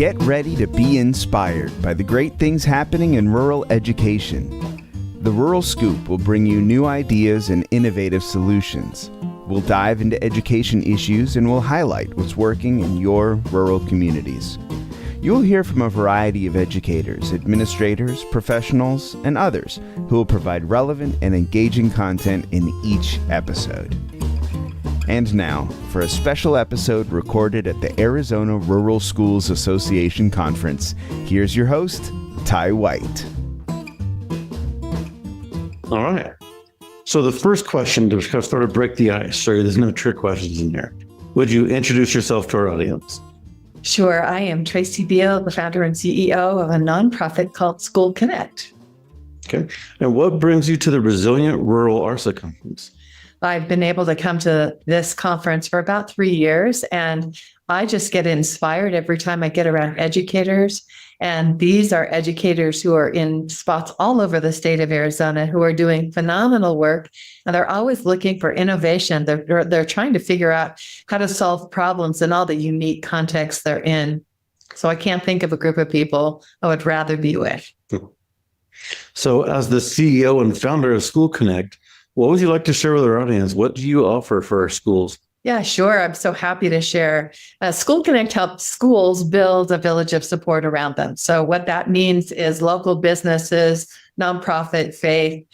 Get ready to be inspired by the great things happening in rural education. The Rural Scoop will bring you new ideas and innovative solutions. We'll dive into education issues and we'll highlight what's working in your rural communities. You'll hear from a variety of educators, administrators, professionals, and others who will provide relevant and engaging content in each episode. And now, for a special episode recorded at the Arizona Rural Schools Association Conference, here's your host, Ty White. All right. So the first question to sort of break the ice, sorry, there's no trick questions in there. Would you introduce yourself to our audience? Sure. I am Tracey Beal, the founder and CEO of a nonprofit called School Connect. Okay. And what brings you to the Resilient Rural ARSA Conference? I've been able to come to this conference for about 3 years, and I just get inspired every time I get around educators. And these are educators who are in spots all over the state of Arizona who are doing phenomenal work, and they're always looking for innovation. They're trying to figure out how to solve problems in all the unique contexts they're in. So I can't think of a group of people I would rather be with. So as the CEO and founder of School Connect, what would you like to share with our audience? What do you offer for our schools? Yeah, sure. I'm so happy to share. School Connect helps schools build a village of support around them. So what that means is local businesses, nonprofit, faith,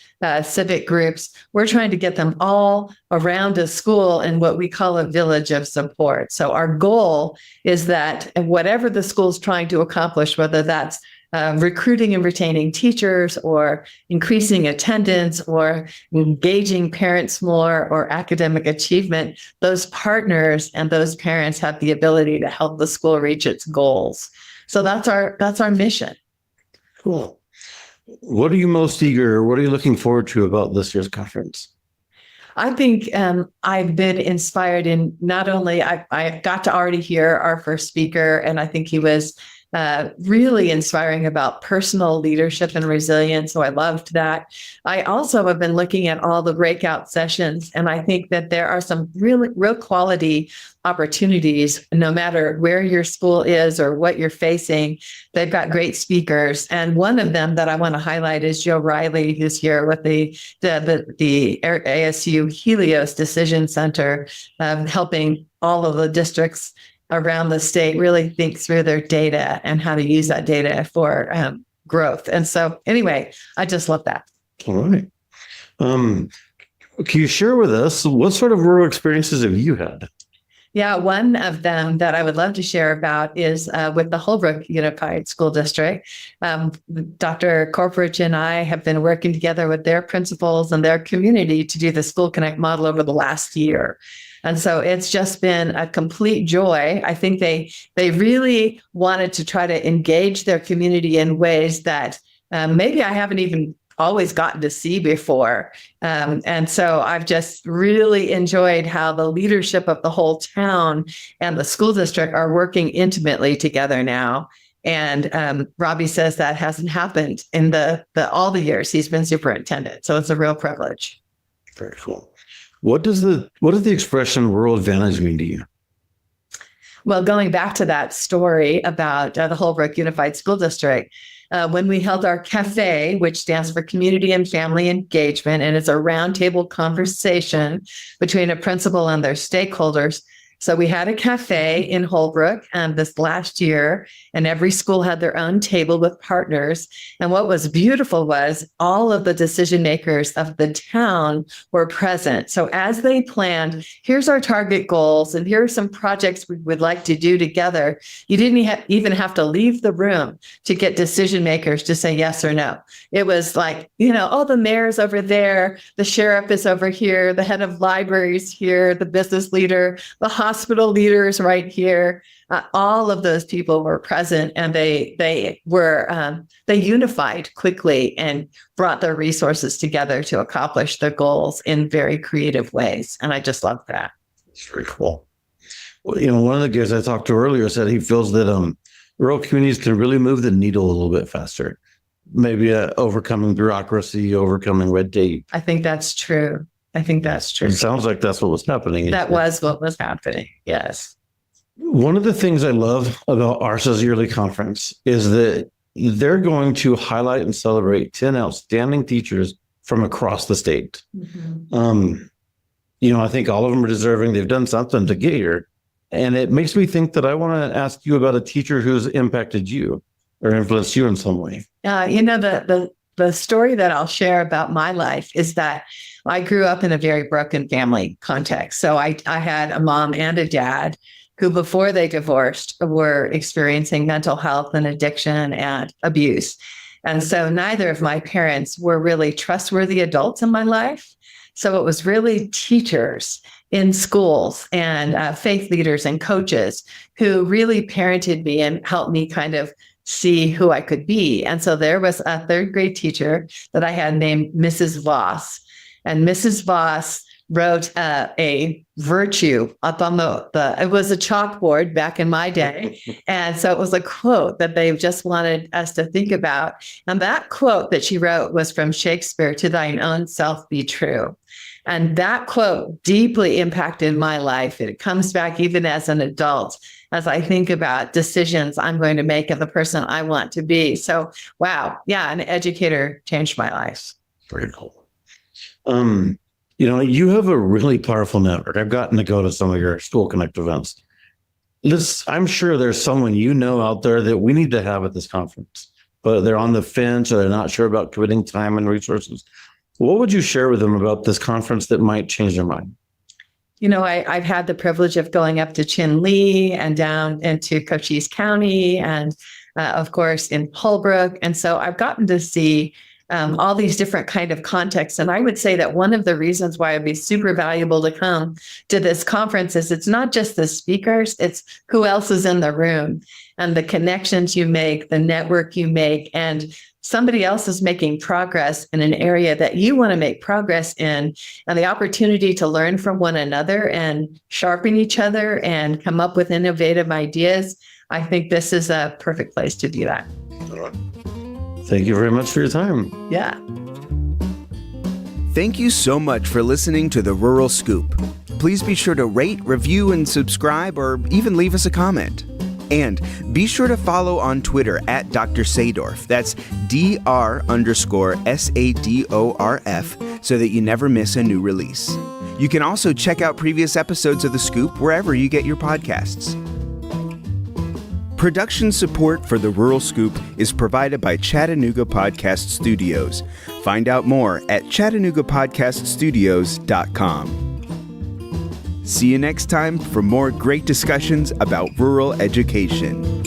civic groups. We're trying to get them all around a school in what we call a village of support. So our goal is that whatever the school's trying to accomplish, whether that's recruiting and retaining teachers or increasing attendance or engaging parents more or academic achievement, those partners and those parents have the ability to help the school reach its goals. So that's our mission. Cool. What are you most eager, what are you looking forward to about this year's conference? I think I've been inspired in not only, I got to already hear our first speaker, and I think he was really inspiring about personal leadership and resilience. So I loved that. I also have been looking at all the breakout sessions, and I think that there are some real quality opportunities, no matter where your school is or what you're facing. They've got great speakers. And one of them that I want to highlight is Joe Riley, who's here with the ASU Helios Decision Center, helping all of the districts around the state really think through their data and how to use that data for growth. And so anyway, I just love that. All right. Can you share with us what sort of rural experiences have you had? Yeah, one of them that I would love to share about is with the Holbrook Unified School District. Dr. Corporich and I have been working together with their principals and their community to do the School Connect model over the last year. And so it's just been a complete joy. I think they really wanted to try to engage their community in ways that maybe I haven't even always gotten to see before. And so I've just really enjoyed how the leadership of the whole town and the school district are working intimately together now. And Robbie says that hasn't happened in all the years he's been superintendent. So it's a real privilege. Very cool. What does the expression rural advantage mean to you? Well, going back to that story about the Holbrook Unified School District, when we held our cafe, which stands for Community and Family Engagement, and it's a roundtable conversation between a principal and their stakeholders. So we had a cafe in Holbrook this last year, and every school had their own table with partners. And what was beautiful was all of the decision makers of the town were present. So as they planned, here's our target goals, and here are some projects we would like to do together. You didn't even have to leave the room to get decision makers to say yes or no. It was like, the mayor's over there, the sheriff is over here, the head of libraries here, the business leader, the hospital leaders right here. All of those people were present, and they unified quickly and brought their resources together to accomplish their goals in very creative ways. And I just love that. It's very cool. Well, one of the guys I talked to earlier said he feels that rural communities can really move the needle a little bit faster. Maybe overcoming bureaucracy, overcoming red tape. I think that's true. It sounds like that's what was happening. That was what was happening. Yes. One of the things I love about ARSA's yearly conference is that they're going to highlight and celebrate 10 outstanding teachers from across the state. I think all of them are deserving. They've done something to get here. And it makes me think that I want to ask you about a teacher who's impacted you or influenced you in some way. The story that I'll share about my life is that I grew up in a very broken family context. So I had a mom and a dad who, before they divorced, were experiencing mental health and addiction and abuse. And so neither of my parents were really trustworthy adults in my life. So it was really teachers in schools and faith leaders and coaches who really parented me and helped me kind of see who I could be. And so there was a third grade teacher that I had named Mrs. Voss. And Mrs. Voss wrote a virtue up on it was a chalkboard back in my day. And so it was a quote that they just wanted us to think about. And that quote that she wrote was from Shakespeare, "To thine own self be true." And that quote deeply impacted my life. It comes back even as an adult, as I think about decisions I'm going to make of the person I want to be. So, wow. Yeah. An educator changed my life. Very cool. You have a really powerful network. I've gotten to go to some of your School Connect events. I'm sure there's someone out there that we need to have at this conference, but they're on the fence or they're not sure about committing time and resources. What would you share with them about this conference that might change their mind? I've had the privilege of going up to Chinle and down into Cochise County and, of course, in Holbrook. And so I've gotten to see all these different kind of contexts. And I would say that one of the reasons why it'd be super valuable to come to this conference is it's not just the speakers, it's who else is in the room and the connections you make, the network you make, and somebody else is making progress in an area that you want to make progress in, and the opportunity to learn from one another and sharpen each other and come up with innovative ideas. I think this is a perfect place to do that. Thank you very much for your time. Yeah. Thank you so much for listening to the Rural Scoop. Please be sure to rate, review, and subscribe, or even leave us a comment. And be sure to follow on Twitter at Dr. Sadorf. That's Dr_SADORF, so that you never miss a new release. You can also check out previous episodes of The Scoop wherever you get your podcasts. Production support for the Rural Scoop is provided by Chattanooga Podcast Studios. Find out more at ChattanoogaPodcastStudios.com. See you next time for more great discussions about rural education.